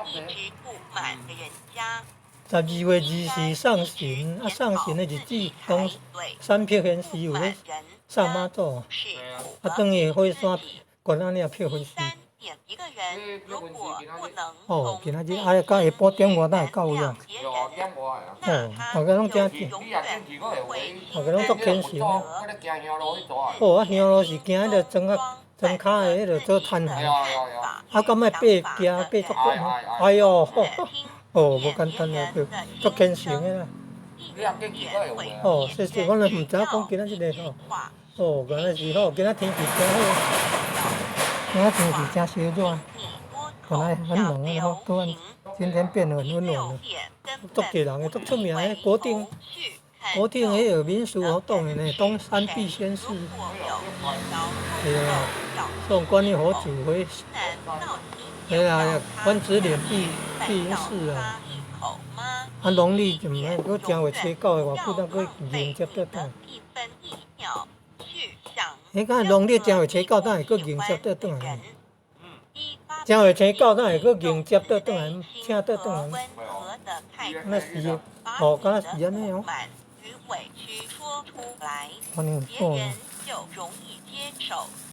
一直不满的人家。12月24上旬，上旬的日子，讲三票显示有咧上妈祖，等于火山悬安尼也票火死。一个人如果不能哦，今仔日到下晡点外，才会到呀。哦，大家拢真紧，大家拢足虔诚啊。哦，香炉是行迄个装骹的迄个做摊行，敢莫爬行爬足高呢？哎哟，哦，无简单啊，足虔诚的啦。哦，是，我都毋知讲今仔日个吼。哦，原来是吼，今仔天气真好，今仔天气真烧热，本来很冷的吼，突然今天变得很温暖了。足济人个足出名的国定迄个民俗活动的呢，东山必先逝。对啊，送观音佛祖回。对啊，观子脸必因逝啊。农历就毋免，搁正月初9的偌久，咱搁迎接得倒。敢农历正月初9，咱会搁迎接得倒来。正月初9，咱会搁迎接得倒来，请得倒来。那是哦，敢若是安尼哦。安尼有错。